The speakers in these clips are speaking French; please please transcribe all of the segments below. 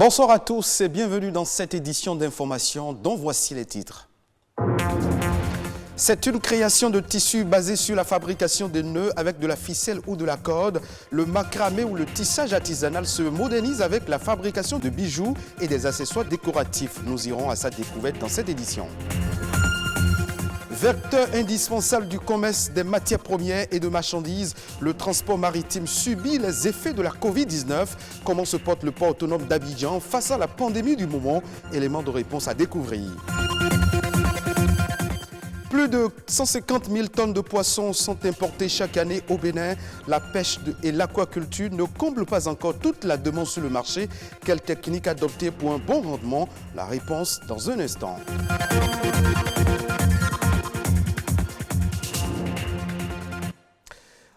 Bonsoir à tous et bienvenue dans cette édition d'information dont voici les titres. C'est une création de tissu basée sur la fabrication de nœuds avec de la ficelle ou de la corde. Le macramé ou le tissage artisanal se modernise avec la fabrication de bijoux et des accessoires décoratifs. Nous irons à sa découverte dans cette édition. Vecteur indispensable du commerce des matières premières et de marchandises, le transport maritime subit les effets de la Covid-19. Comment se porte le port autonome d'Abidjan face à la pandémie du moment? Élément de réponse à découvrir. Plus de 150 000 tonnes de poissons sont importées chaque année au Bénin. La pêche et l'aquaculture ne comblent pas encore toute la demande sur le marché. Quelle technique adopter pour un bon rendement? La réponse dans un instant.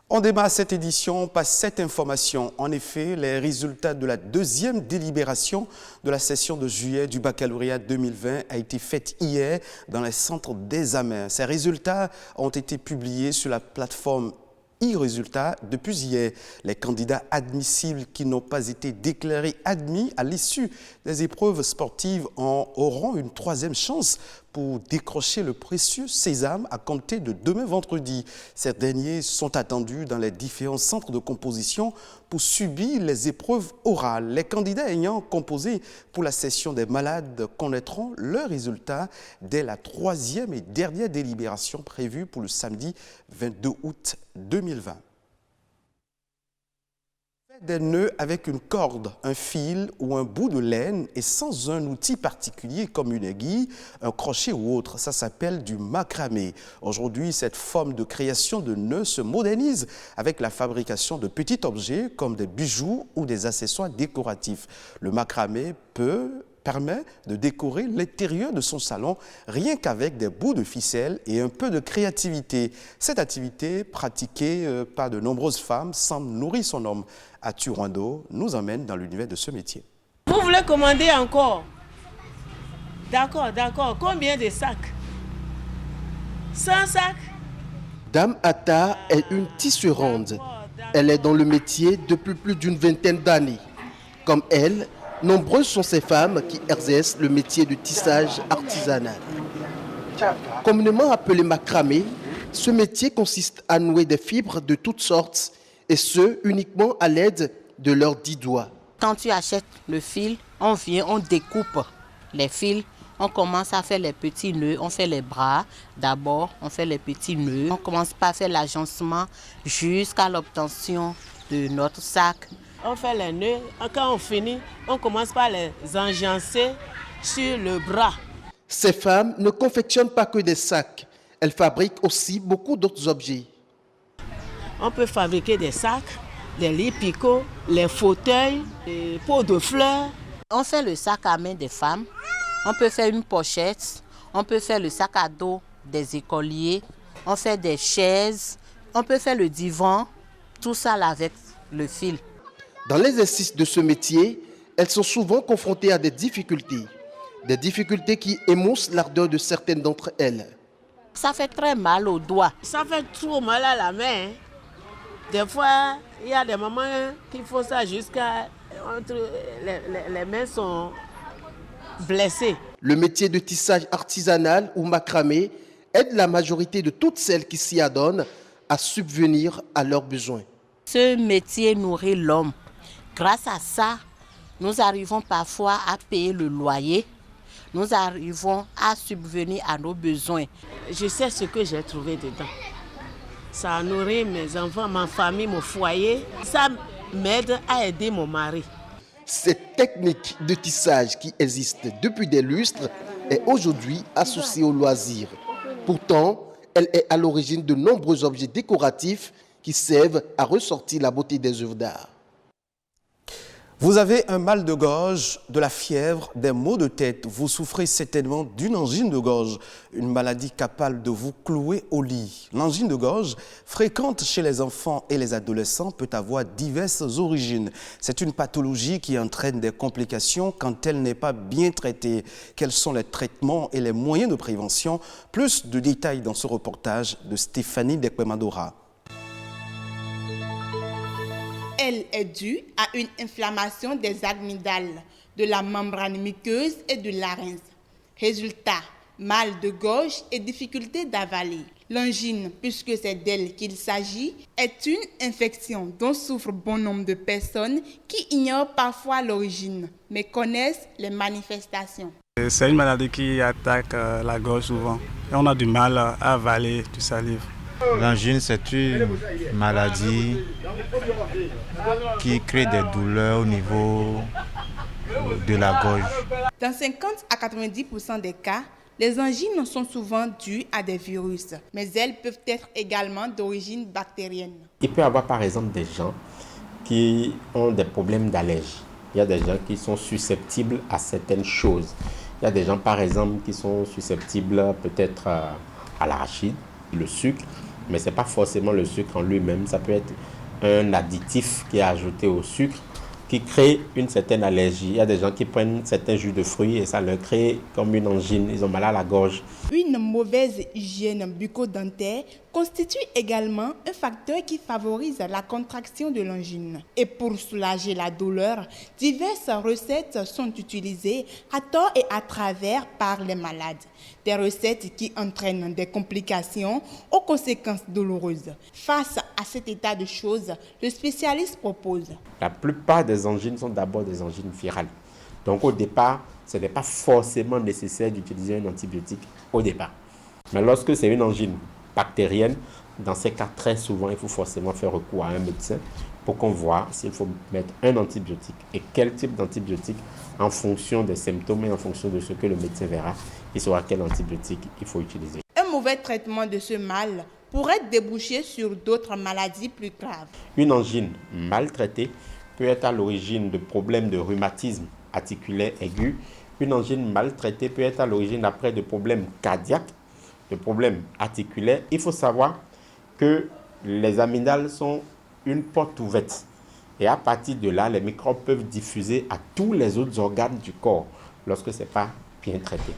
On démarre cette édition par cette information. En effet, les résultats de la deuxième délibération de la session de juillet du baccalauréat 2020 a été faite hier dans les centres d'examen. Ces résultats ont été publiés sur la plateforme e-résultats depuis hier. Les candidats admissibles qui n'ont pas été déclarés admis à l'issue des épreuves sportives auront une troisième chance pour décrocher le précieux sésame à compter de demain vendredi. Ces derniers sont attendus dans les différents centres de composition pour subir les épreuves orales. Les candidats ayant composé pour la session des malades connaîtront leurs résultats dès la troisième et dernière délibération prévue pour le samedi 22 août 2020. Des nœuds avec une corde, un fil ou un bout de laine et sans un outil particulier comme une aiguille, un crochet ou autre. Ça s'appelle du macramé. Aujourd'hui, cette forme de création de nœuds se modernise avec la fabrication de petits objets comme des bijoux ou des accessoires décoratifs. Le macramé permet de décorer l'intérieur de son salon rien qu'avec des bouts de ficelle et un peu de créativité. Cette activité, pratiquée par de nombreuses femmes, semble nourrir son homme. Atu Rwando nous emmène dans l'univers de ce métier. Vous voulez commander encore? D'accord, d'accord. Combien de sacs? 100 sacs? Dame Atta est une tisserande. Elle est dans le métier depuis plus d'une vingtaine d'années. Comme elle, nombreuses sont ces femmes qui exercent le métier de tissage artisanal. Communément appelé macramé, ce métier consiste à nouer des fibres de toutes sortes et ce, uniquement à l'aide de leurs 10 doigts. Quand tu achètes le fil, on vient, on découpe les fils, on commence à faire les petits nœuds, on fait les bras. D'abord, on fait les petits nœuds. On commence par faire l'agencement jusqu'à l'obtention de notre sac. On fait les nœuds. Quand on finit, on commence par les enjancer sur le bras. Ces femmes ne confectionnent pas que des sacs. Elles fabriquent aussi beaucoup d'autres objets. On peut fabriquer des sacs, des lits picots, les fauteuils, des pots de fleurs. On fait le sac à main des femmes. On peut faire une pochette. On peut faire le sac à dos des écoliers. On fait des chaises. On peut faire le divan. Tout ça là avec le fil. Dans l'exercice de ce métier, elles sont souvent confrontées à des difficultés qui émoussent l'ardeur de certaines d'entre elles. Ça fait très mal aux doigts. Ça fait trop mal à la main. Des fois, il y a des moments qu'il faut ça jusqu'à... Les mains sont blessées. Le métier de tissage artisanal ou macramé aide la majorité de toutes celles qui s'y adonnent à subvenir à leurs besoins. Ce métier nourrit l'homme. Grâce à ça, nous arrivons parfois à payer le loyer. Nous arrivons à subvenir à nos besoins. Je sais ce que j'ai trouvé dedans. Ça nourrit mes enfants, ma famille, mon foyer. Ça m'aide à aider mon mari. Cette technique de tissage qui existe depuis des lustres est aujourd'hui associée au loisir. Pourtant, elle est à l'origine de nombreux objets décoratifs qui servent à ressortir la beauté des œuvres d'art. Vous avez un mal de gorge, de la fièvre, des maux de tête. Vous souffrez certainement d'une angine de gorge, une maladie capable de vous clouer au lit. L'angine de gorge, fréquente chez les enfants et les adolescents, peut avoir diverses origines. C'est une pathologie qui entraîne des complications quand elle n'est pas bien traitée. Quels sont les traitements et les moyens de prévention? Plus de détails dans ce reportage de Stéphanie Dekwemadora. elle, est due à une inflammation des amygdales, de la membrane muqueuse et du larynx. Résultat, mal de gorge et difficulté d'avaler. L'angine, puisque c'est d'elle qu'il s'agit, est une infection dont souffrent bon nombre de personnes qui ignorent parfois l'origine, mais connaissent les manifestations. C'est une maladie qui attaque la gorge souvent et on a du mal à avaler du salive. L'angine, c'est une maladie qui crée des douleurs au niveau de la gorge. Dans 50 à 90% des cas, les angines sont souvent dues à des virus, mais elles peuvent être également d'origine bactérienne. Il peut y avoir par exemple des gens qui ont des problèmes d'allergie. Il y a des gens qui sont susceptibles à certaines choses. Il y a des gens par exemple qui sont susceptibles peut-être à l'arachide, le sucre, mais ce n'est pas forcément le sucre en lui-même. Ça peut être un additif qui est ajouté au sucre qui crée une certaine allergie. Il y a des gens qui prennent certains jus de fruits et ça leur crée comme une angine. Ils ont mal à la gorge. Une mauvaise hygiène bucco-dentaire constitue également un facteur qui favorise la contraction de l'angine. Et pour soulager la douleur, diverses recettes sont utilisées à tort et à travers par les malades. Des recettes qui entraînent des complications aux conséquences douloureuses. Face à cet état de choses, le spécialiste propose. La plupart des angines sont d'abord des angines virales. Donc au départ, ce n'est pas forcément nécessaire d'utiliser un antibiotique au départ. Mais lorsque c'est une angine bactérienne, dans ces cas, très souvent, il faut forcément faire recours à un médecin pour qu'on voit s'il faut mettre un antibiotique et quel type d'antibiotique en fonction des symptômes et en fonction de ce que le médecin verra, il saura quel antibiotique il faut utiliser. Un mauvais traitement de ce mal pourrait déboucher sur d'autres maladies plus graves. Une angine mal traitée peut être à l'origine de problèmes de rhumatisme articulaire aigu. Une angine mal traitée peut être à l'origine après de problèmes cardiaques, de problèmes articulaires. Il faut savoir que les amygdales sont une porte ouverte. Et à partir de là, les microbes peuvent diffuser à tous les autres organes du corps lorsque ce n'est pas bien traité.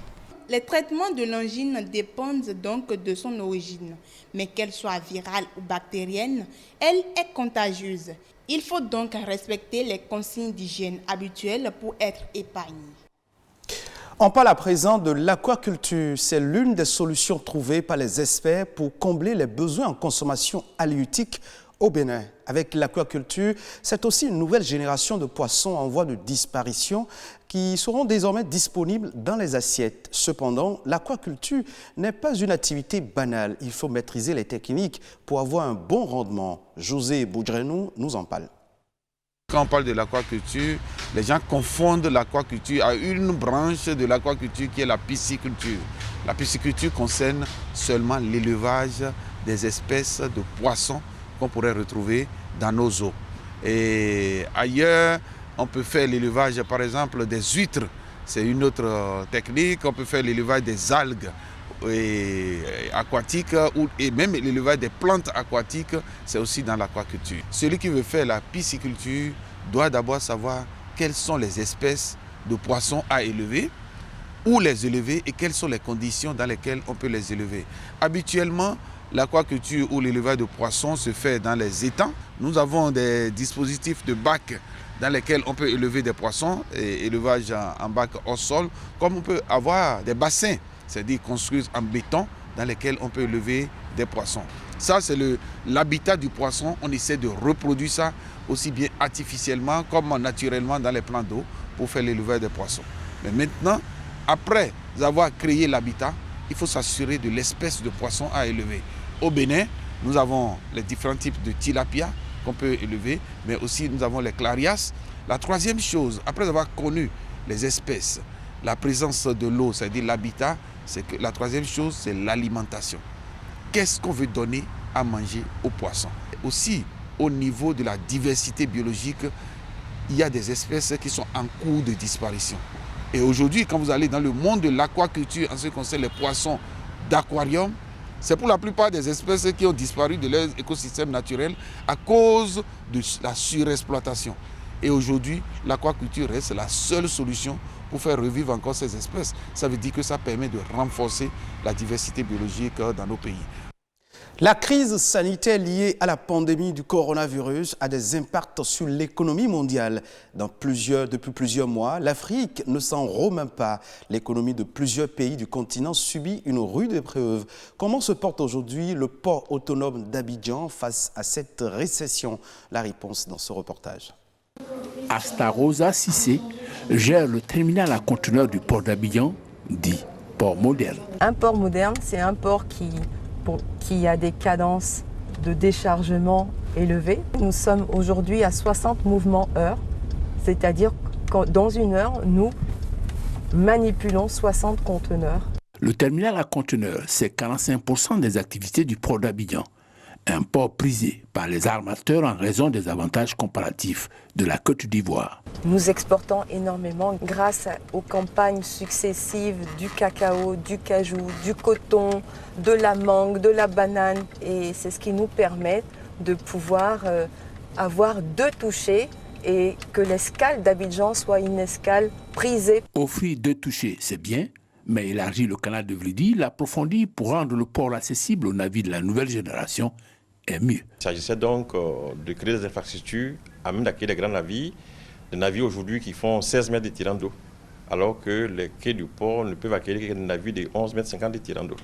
Les traitements de l'angine dépendent donc de son origine. Mais qu'elle soit virale ou bactérienne, elle est contagieuse. Il faut donc respecter les consignes d'hygiène habituelles pour être épargné. On parle à présent de l'aquaculture. C'est l'une des solutions trouvées par les experts pour combler les besoins en consommation halieutique au Bénin. Avec l'aquaculture, c'est aussi une nouvelle génération de poissons en voie de disparition qui seront désormais disponibles dans les assiettes. Cependant, l'aquaculture n'est pas une activité banale. Il faut maîtriser les techniques pour avoir un bon rendement. José Boudrenou nous en parle. Quand on parle de l'aquaculture, les gens confondent l'aquaculture à une branche de l'aquaculture qui est la pisciculture. La pisciculture concerne seulement l'élevage des espèces de poissons qu'on pourrait retrouver dans nos eaux. Et ailleurs, on peut faire l'élevage, par exemple, des huîtres. C'est une autre technique. On peut faire l'élevage des algues aquatiques et même l'élevage des plantes aquatiques, c'est aussi dans l'aquaculture. Celui qui veut faire la pisciculture doit d'abord savoir quelles sont les espèces de poissons à élever, où les élever et quelles sont les conditions dans lesquelles on peut les élever. Habituellement, l'aquaculture ou l'élevage de poissons se fait dans les étangs. Nous avons des dispositifs de bacs dans lesquels on peut élever des poissons, et élevage en bac au sol, comme on peut avoir des bassins, c'est-à-dire construits en béton, dans lesquels on peut élever des poissons. Ça, c'est l'habitat du poisson. On essaie de reproduire ça aussi bien artificiellement comme naturellement dans les plans d'eau pour faire l'élevage des poissons. Mais maintenant, après avoir créé l'habitat, il faut s'assurer de l'espèce de poisson à élever. Au Bénin, nous avons les différents types de tilapia qu'on peut élever, mais aussi nous avons les clarias. La troisième chose, après avoir connu les espèces, la présence de l'eau, c'est-à-dire l'habitat, c'est que la troisième chose, c'est l'alimentation. Qu'est-ce qu'on veut donner à manger aux poissons? Aussi, au niveau de la diversité biologique, il y a des espèces qui sont en cours de disparition. Et aujourd'hui, quand vous allez dans le monde de l'aquaculture, en ce qui concerne les poissons d'aquarium, c'est pour la plupart des espèces qui ont disparu de leur écosystème naturel à cause de la surexploitation. Et aujourd'hui, l'aquaculture reste la seule solution pour faire revivre encore ces espèces. Ça veut dire que ça permet de renforcer la diversité biologique dans nos pays. La crise sanitaire liée à la pandémie du coronavirus a des impacts sur l'économie mondiale. Depuis plusieurs mois, l'Afrique ne s'en remet pas. L'économie de plusieurs pays du continent subit une rude épreuve. Comment se porte aujourd'hui le port autonome d'Abidjan face à cette récession? La réponse dans ce reportage. Asta Rosa Cissé gère le terminal à conteneurs du port d'Abidjan, dit port moderne. Un port moderne, c'est un port qui a des cadences de déchargement élevées. Nous sommes aujourd'hui à 60 mouvements heure, c'est-à-dire que dans une heure, nous manipulons 60 conteneurs. Le terminal à conteneurs, c'est 45% des activités du port d'Abidjan, un port prisé par les armateurs en raison des avantages comparatifs de la Côte d'Ivoire. Nous exportons énormément grâce aux campagnes successives du cacao, du cajou, du coton, de la mangue, de la banane. Et c'est ce qui nous permet de pouvoir avoir deux touchés et que l'escale d'Abidjan soit une escale prisée. Offrir deux touchés, c'est bien, mais élargir le canal de Vlidi, l'approfondir pour rendre le port accessible aux navires de la nouvelle génération est mieux. Il s'agissait donc de créer des infrastructures à même d'accueillir les grands navires, des navires aujourd'hui qui font 16 mètres de tirant d'eau, alors que les quais du port ne peuvent accueillir que des navires de 11 mètres 50 de tirant d'eau.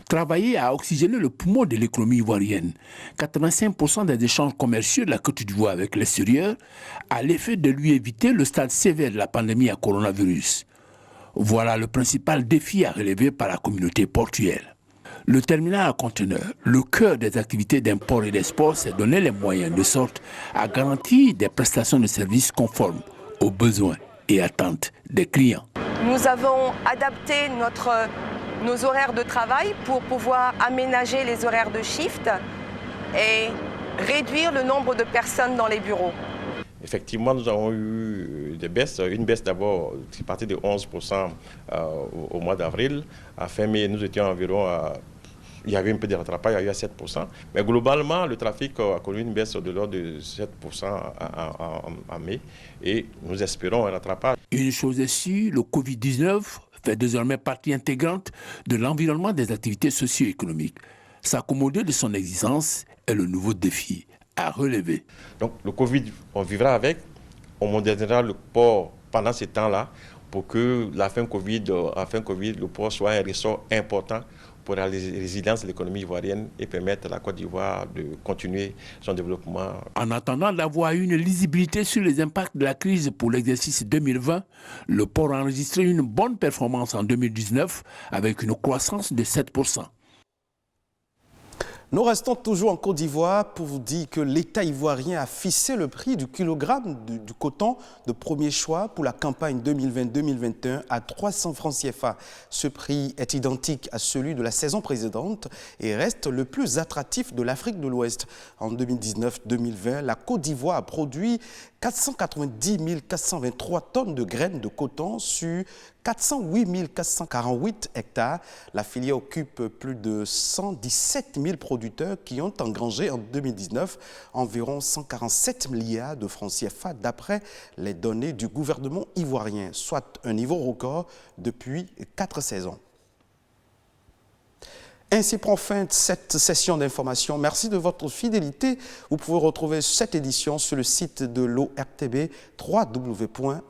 Travailler à oxygéner le poumon de l'économie ivoirienne. 85% des échanges commerciaux de la Côte d'Ivoire avec l'extérieur a l'effet de lui éviter le stade sévère de la pandémie à coronavirus. Voilà le principal défi à relever par la communauté portuaire. Le terminal à conteneurs, le cœur des activités d'import et d'export, s'est donné les moyens de sorte à garantir des prestations de services conformes aux besoins et attentes des clients. Nous avons adapté nos horaires de travail pour pouvoir aménager les horaires de shift et réduire le nombre de personnes dans les bureaux. Effectivement, nous avons eu des baisses. Une baisse d'abord qui partait de 11% au mois d'avril. À fin mai, nous étions environ à... Il y avait un peu de rattrapage, il y a eu à 7%. Mais globalement, le trafic a connu une baisse de l'ordre de 7% en mai. Et nous espérons un rattrapage. Une chose est sûre, le Covid-19 fait désormais partie intégrante de l'environnement des activités socio-économiques. S'accommoder de son existence est le nouveau défi à relever. Donc le Covid, on vivra avec, on modernisera le port pendant ces temps-là pour que la fin Covid, le port soit un ressort important pour la résilience de l'économie ivoirienne et permettre à la Côte d'Ivoire de continuer son développement. En attendant d'avoir une lisibilité sur les impacts de la crise pour l'exercice 2020, le port a enregistré une bonne performance en 2019 avec une croissance de 7%. Nous restons toujours en Côte d'Ivoire pour vous dire que l'État ivoirien a fixé le prix du kilogramme du coton de premier choix pour la campagne 2020-2021 à 300 francs CFA. Ce prix est identique à celui de la saison précédente et reste le plus attractif de l'Afrique de l'Ouest. En 2019-2020, la Côte d'Ivoire a produit 490 423 tonnes de graines de coton sur 408 448 hectares. La filière occupe plus de 117 000 producteurs qui ont engrangé en 2019 environ 147 milliards de francs CFA d'après les données du gouvernement ivoirien, soit un niveau record depuis 4 saisons. Ainsi prend fin cette session d'information. Merci de votre fidélité. Vous pouvez retrouver cette édition sur le site de l'ORTB, www.ortb.bj.